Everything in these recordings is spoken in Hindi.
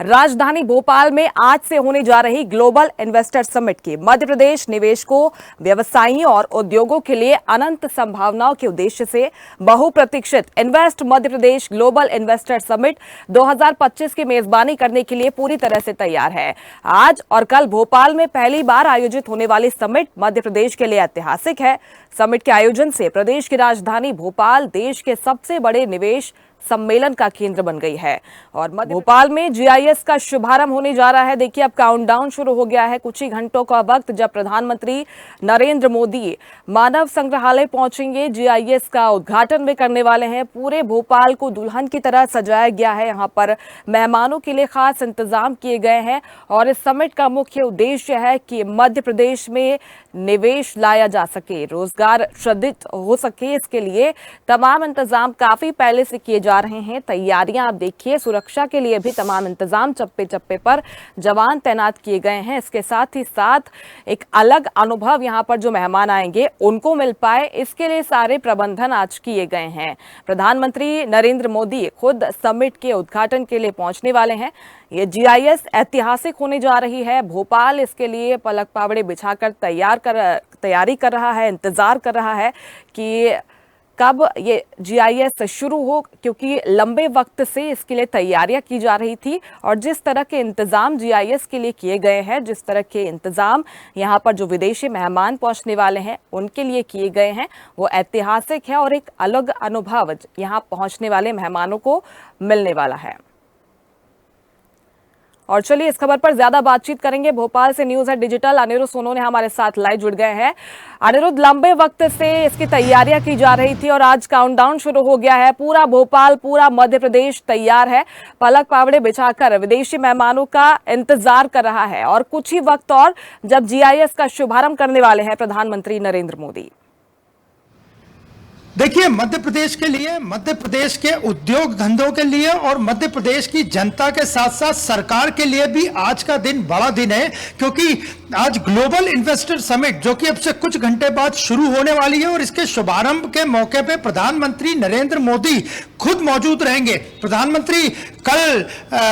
राजधानी भोपाल में आज से होने जा रही ग्लोबल इन्वेस्टर समिट की मध्य प्रदेश निवेशकों, व्यवसायियों और उद्योगों के लिए अनंत संभावनाओं के उद्देश्य से बहुप्रतीक्षित invest Madhya Pradesh global investor summit 2025 की मेजबानी करने के लिए पूरी तरह से तैयार है। आज और कल भोपाल में पहली बार आयोजित होने वाली समिट मध्य प्रदेश के लिए ऐतिहासिक है। समिट के आयोजन से प्रदेश की राजधानी भोपाल देश के सबसे बड़े निवेश सम्मेलन का केंद्र बन गई है और भोपाल में जीआईएस का शुभारंभ होने जा रहा है। देखिए, अब काउंटडाउन शुरू हो गया है। कुछ ही घंटों का वक्त जब प्रधानमंत्री नरेंद्र मोदी मानव संग्रहालय पहुंचेंगे, जीआईएस का उद्घाटन भी करने वाले हैं। पूरे भोपाल को दुल्हन की तरह सजाया गया है। यहाँ पर मेहमानों के लिए खास इंतजाम किए गए हैं और इस समिट का मुख्य उद्देश्य है कि मध्य प्रदेश में निवेश लाया जा सके, रोजगार सृजित हो सके। इसके लिए तमाम इंतजाम काफी पहले से किए जा रहे हैं। तैयारियां आप देखिए, सुरक्षा के लिए भी तमाम इंतजाम चप्पे चप्पे पर जवान तैनात किए गए हैं। इसके साथ ही साथ एक अलग अनुभव यहां पर जो मेहमान आएंगे उनको मिल पाए, इसके लिए सारे प्रबंधन आज किए गए हैं। प्रधानमंत्री नरेंद्र मोदी खुद समिट के उद्घाटन के लिए पहुंचने वाले हैं। ये जीआईएस ऐतिहासिक होने जा रही है। भोपाल इसके लिए पलक पावड़े बिछाकर तैयारी कर रहा है, इंतजार कर रहा है कि कब ये जीआईएस शुरू हो, क्योंकि लंबे वक्त से इसके लिए तैयारियां की जा रही थी और जिस तरह के इंतजाम जीआईएस के लिए किए गए हैं, जिस तरह के इंतजाम यहाँ पर जो विदेशी मेहमान पहुंचने वाले हैं उनके लिए किए गए हैं, वो ऐतिहासिक है और एक अलग अनुभव यहाँ पहुंचने वाले मेहमानों को मिलने वाला है। और चलिए इस खबर पर ज्यादा बातचीत करेंगे। भोपाल से न्यूज है डिजिटल अनिरुद्ध सोनू ने हमारे साथ लाइव जुड़ गए हैं। अनिरुद्ध, लंबे वक्त से इसकी तैयारियां की जा रही थी और आज काउंटडाउन शुरू हो गया है। पूरा भोपाल, पूरा मध्य प्रदेश तैयार है, पलक पावड़े बिछाकर विदेशी मेहमानों का इंतजार कर रहा है और कुछ ही वक्त और जब जीआईएस का शुभारंभ करने वाले हैं प्रधानमंत्री नरेंद्र मोदी। देखिए, मध्य प्रदेश के लिए, मध्य प्रदेश के उद्योग धंधों के लिए और मध्य प्रदेश की जनता के साथ साथ सरकार के लिए भी आज का दिन बड़ा दिन है, क्योंकि आज ग्लोबल इन्वेस्टर समिट जो कि अब से कुछ घंटे बाद शुरू होने वाली है और इसके शुभारंभ के मौके पे प्रधानमंत्री नरेंद्र मोदी खुद मौजूद रहेंगे। प्रधानमंत्री कल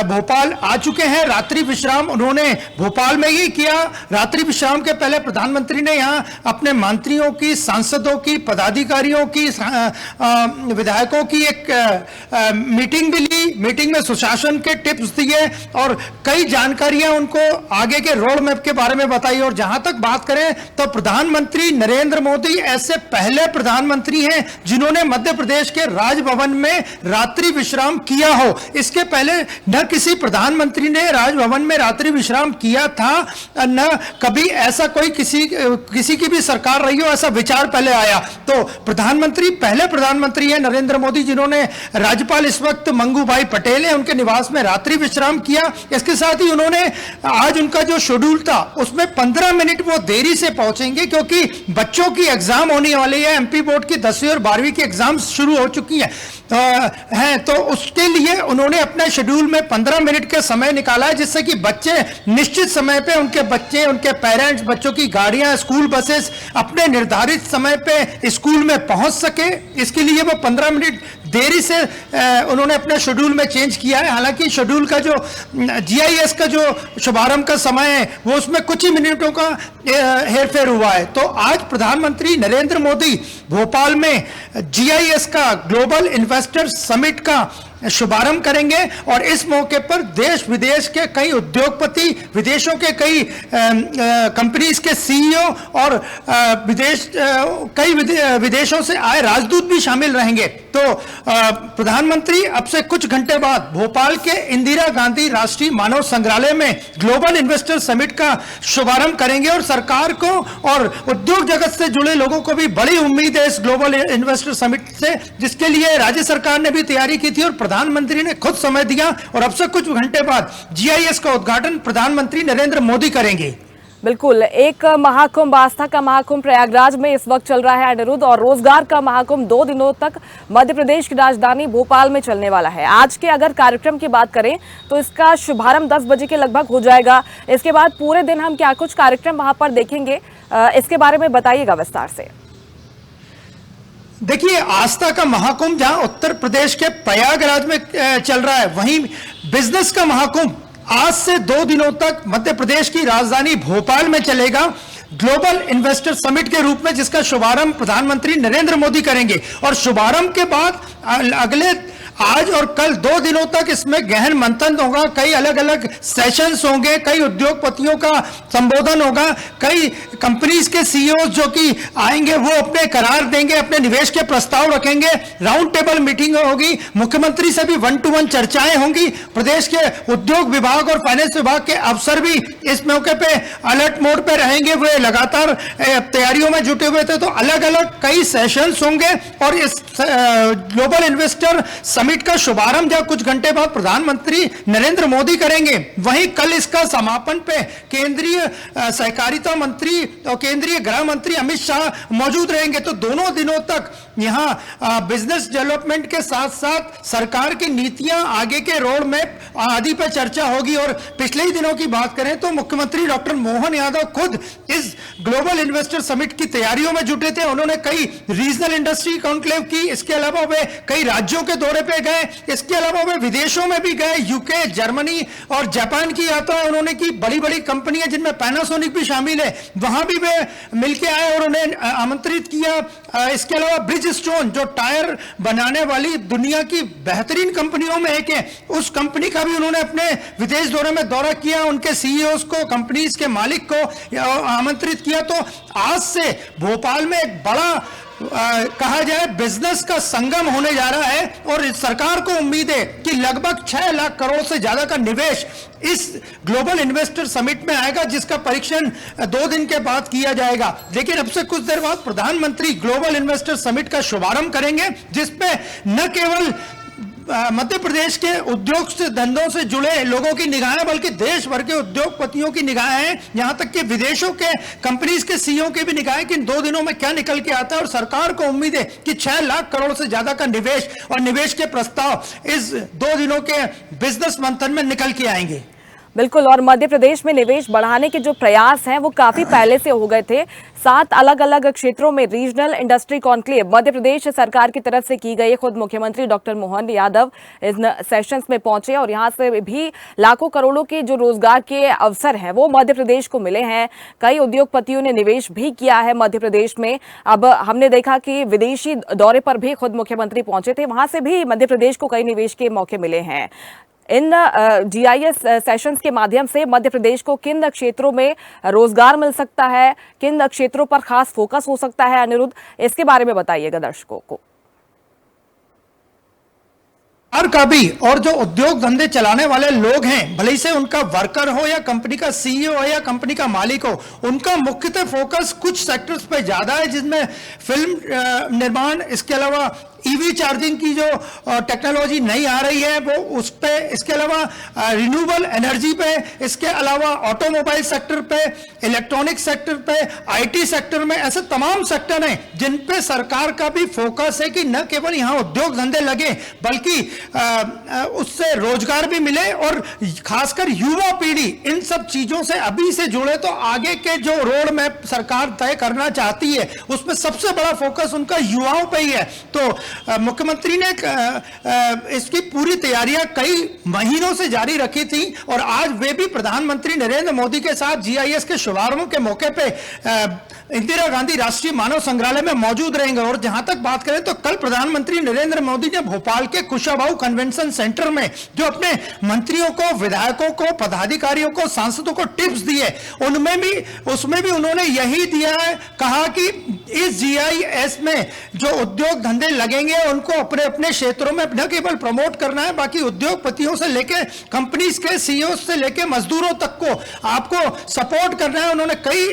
भोपाल आ चुके हैं। रात्रि विश्राम उन्होंने भोपाल में ही किया। रात्रि विश्राम के पहले प्रधानमंत्री ने यहाँ अपने मंत्रियों की, सांसदों की, पदाधिकारियों की, विधायकों की एक मीटिंग भी ली। मीटिंग में सुशासन के टिप्स दिए और कई जानकारियां उनको आगे के रोड मैप के बारे में बताई। और जहां तक बात करें तो प्रधानमंत्री नरेंद्र मोदी ऐसे पहले प्रधानमंत्री हैं जिन्होंने मध्य प्रदेश के राजभवन में रात्रि विश्राम किया हो। इसके पहले न किसी प्रधानमंत्री ने राजभवन में रात्रि विश्राम किया था, न कभी ऐसा कोई किसी की भी सरकार रही हो ऐसा विचार पहले आया। तो पहले प्रधानमंत्री हैं नरेंद्र मोदी जिन्होंने, राज्यपाल इस वक्त मंगू भाई पटेल हैं, उनके निवास में रात्रि विश्राम किया। इसके साथ ही उन्होंने आज उनका जो शेड्यूल था उसमें 15 मिनट वो देरी से पहुंचेंगे, क्योंकि बच्चों की एग्जाम होने वाली है। एमपी बोर्ड की 10वीं और 12वीं की एग्जाम शुरू हो चुकी है तो उसके लिए उन्होंने अपने शेड्यूल में 15 मिनट का समय निकाला है, जिससे कि बच्चे निश्चित समय पे, उनके बच्चे, उनके पेरेंट्स, बच्चों की गाड़ियां, स्कूल बसेस अपने निर्धारित समय पे स्कूल में पहुंच सके। इसके लिए वो 15 मिनट देरी से उन्होंने अपने शेड्यूल में चेंज किया है। हालांकि शेड्यूल का जो जीआईएस का जो शुभारंभ का समय है वो उसमें कुछ ही मिनटों का हेरफेर हुआ है। तो आज प्रधानमंत्री नरेंद्र मोदी भोपाल में जीआईएस का ग्लोबल इन्वेस्टर समिट का शुभारंभ करेंगे और इस मौके पर देश विदेश के कई उद्योगपति, विदेशों के कई कंपनीज के सीईओ और कई विदेशों से आए राजदूत भी शामिल रहेंगे। तो प्रधानमंत्री अब से कुछ घंटे बाद भोपाल के इंदिरा गांधी राष्ट्रीय मानव संग्रहालय में ग्लोबल इन्वेस्टर समिट का शुभारंभ करेंगे और सरकार को और उद्योग जगत से जुड़े लोगों को भी बड़ी उम्मीद है इस ग्लोबल इन्वेस्टर समिट से, जिसके लिए राज्य सरकार ने भी तैयारी की थी और प्रधानमंत्री ने खुद समय दिया। और अब से कुछ घंटे बाद जीआईएस का उद्घाटन प्रधानमंत्री नरेंद्र मोदी करेंगे। बिल्कुल, एक महाकुंभ, आस्था का महाकुंभ प्रयागराज में इस वक्त चल रहा है अनिरुद्ध, और रोजगार का महाकुंभ 2 दिनों तक मध्य प्रदेश की राजधानी भोपाल में चलने वाला है। आज के अगर कार्यक्रम की बात करें तो इसका शुभारंभ 10 बजे के लगभग हो जाएगा। इसके बाद पूरे दिन हम क्या कुछ कार्यक्रम वहां पर देखेंगे, इसके बारे में बताइएगा विस्तार से। देखिए, आस्था का महाकुंभ जहां उत्तर प्रदेश के प्रयागराज में चल रहा है, वहीं बिजनेस का महाकुंभ आज से 2 दिनों तक मध्य प्रदेश की राजधानी भोपाल में चलेगा ग्लोबल इन्वेस्टर समिट के रूप में, जिसका शुभारंभ प्रधानमंत्री नरेंद्र मोदी करेंगे। और शुभारंभ के बाद अगले आज और कल 2 दिनों तक इसमें गहन मंथन होगा, कई अलग अलग सेशंस होंगे, कई उद्योगपतियों का संबोधन होगा, कई कंपनीज के सीईओ जो कि आएंगे वो अपने करार देंगे, अपने निवेश के प्रस्ताव रखेंगे, राउंड टेबल मीटिंग होगी, मुख्यमंत्री से भी 1-to-1 चर्चाएं होंगी, प्रदेश के उद्योग विभाग और फाइनेंस विभाग के अफसर भी इस मौके पे अलर्ट मोड पे रहेंगे, वे लगातार तैयारियों में जुटे हुए थे। तो अलग अलग कई सेशंस होंगे और इस ग्लोबल इन्वेस्टर समिट का शुभारंभ जब कुछ घंटे बाद प्रधानमंत्री नरेंद्र मोदी करेंगे, वहीं कल इसका समापन पे केंद्रीय सहकारिता मंत्री और केंद्रीय गृह मंत्री अमित शाह मौजूद रहेंगे। तो दोनों दिनों तक यहाँ बिजनेस डेवलपमेंट के साथ साथ सरकार की नीतियां, आगे के रोड मैप आदि पर चर्चा होगी। और पिछले ही दिनों की बात करें तो मुख्यमंत्री डॉक्टर मोहन यादव खुद इस ग्लोबल इन्वेस्टर समिट की तैयारियों में जुटे थे। उन्होंने कई रीजनल इंडस्ट्री कॉन्क्लेव की, इसके अलावा वे कई राज्यों के दौरे पे गए, इसके अलावा वे विदेशों में भी गए, यूके, जर्मनी और जापान की यात्रा उन्होंने की। बड़ी बड़ी कंपनियां जिनमें पैनासोनिक भी शामिल है, वहां भी वे मिलके आए और उन्हें आमंत्रित किया। इसके अलावा ब्रिजस्टोन जो टायर बनाने वाली दुनिया की बेहतरीन कंपनियों में एक है, उस कंपनी का भी उन्होंने अपने विदेश दौरे में दौरा किया, उनके सीईओस को, कंपनीज के मालिक को आमंत्रित किया। तो आज से भोपाल में एक बड़ा कहा जाए बिजनेस का संगम होने जा रहा है और सरकार को उम्मीद है कि लगभग 6 लाख करोड़ से ज्यादा का निवेश इस ग्लोबल इन्वेस्टर समिट में आएगा, जिसका परीक्षण 2 दिन के बाद किया जाएगा। लेकिन अब से कुछ देर बाद प्रधानमंत्री ग्लोबल इन्वेस्टर समिट का शुभारंभ करेंगे, जिसपे न केवल मध्य प्रदेश के उद्योग से, धंधों से जुड़े लोगों की निगाहें, बल्कि देश भर के उद्योगपतियों की निगाहें हैं, यहां तक कि विदेशों के कंपनीज के सीईओ की भी निगाहें कि इन 2 दिनों में क्या निकल के आता है। और सरकार को उम्मीद है कि 6 लाख करोड़ से ज्यादा का निवेश और निवेश के प्रस्ताव इस 2 दिनों के बिजनेस मंथन में निकल के आएंगे। बिल्कुल, और मध्य प्रदेश में निवेश बढ़ाने के जो प्रयास हैं वो काफी पहले से हो गए थे। 7 अलग अलग क्षेत्रों में regional industry conclave Madhya Pradesh सरकार की तरफ से की गई। खुद मुख्यमंत्री डॉक्टर मोहन यादव इन सेशंस में पहुंचे और यहां से भी लाखों करोड़ों के जो रोजगार के अवसर हैं वो मध्य प्रदेश को मिले हैं। कई उद्योगपतियों ने निवेश भी किया है मध्य प्रदेश में। अब हमने देखा कि विदेशी दौरे पर भी खुद मुख्यमंत्री पहुंचे थे, वहां से भी मध्य प्रदेश को कई निवेश के मौके मिले हैं। इन जीआईएस सेशंस के माध्यम से मध्य प्रदेश को किन क्षेत्रों में रोजगार मिल सकता है, किन क्षेत्रों पर खास फोकस हो सकता है, अनिरुद्ध, इसके बारे में बताइएगा दर्शकों को। का भी और जो उद्योग धंधे चलाने वाले लोग हैं, भले से उनका वर्कर हो या कंपनी का सीईओ हो या कंपनी का मालिक हो, उनका मुख्यतः फोकस कुछ सेक्टर्स पे ज्यादा है, जिसमें फिल्म निर्माण, इसके अलावा ईवी चार्जिंग की जो टेक्नोलॉजी नई आ रही है वो उस पे, इसके अलावा रिन्यूएबल एनर्जी पे, इसके अलावा ऑटोमोबाइल सेक्टर पे, इलेक्ट्रॉनिक सेक्टर पे, आईटी सेक्टर में, ऐसे तमाम सेक्टर हैं जिन पे सरकार का भी फोकस है कि न केवल यहाँ उद्योग धंधे लगे बल्कि उससे रोजगार भी मिले और खासकर युवा पीढ़ी इन सब चीजों से अभी से जुड़े। तो आगे के जो रोड मैप सरकार तय करना चाहती है उसमें सबसे बड़ा फोकस उनका युवाओं पे ही है। तो मुख्यमंत्री ने इसकी पूरी तैयारियां कई महीनों से जारी रखी थी और आज वे भी प्रधानमंत्री नरेंद्र मोदी के साथ जीआईएस के शुभारंभ के मौके पे इंदिरा गांधी राष्ट्रीय मानव संग्रहालय में मौजूद रहेंगे। और जहां तक बात करें तो कल प्रधानमंत्री नरेंद्र मोदी ने भोपाल के कुशाभाऊ कन्वेंशन सेंटर में जो अपने मंत्रियों को, विधायकों को, पदाधिकारियों को, सांसदों को टिप्स दिए, उसमें भी उन्होंने यही दिया है, कहा कि इस जीआईएस में जो उद्योग धंधे लगेंगे उनको अपने अपने क्षेत्रों में न केवल प्रमोट करना है, बाकी उद्योगपतियों से लेके कंपनीज के सीईओ से लेके मजदूरों तक को आपको सपोर्ट करना है। उन्होंने कई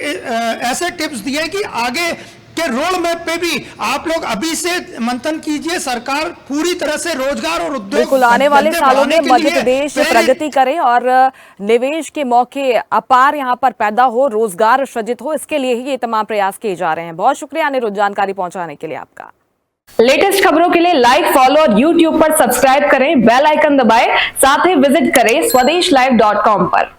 ऐसे टिप्स दिए कि आगे के रोड मैप पे भी आप लोग अभी से मंथन कीजिए, सरकार पूरी तरह से रोजगार और उद्योग बिल्कुल आने वाले सालों में मध्य प्रदेश प्रगति करे और निवेश के मौके अपार यहां पर पैदा हो, रोजगार सृजित हो, इसके लिए ही ये तमाम प्रयास किए जा रहे हैं। बहुत शुक्रिया अनिरुद्ध जानकारी पहुंचाने के लिए आपका। लेटेस्ट खबरों के लिए लाइक, फॉलो और YouTube पर सब्सक्राइब करें, बेल आइकन दबाएं, साथ ही विजिट करें swedishlive.com पर।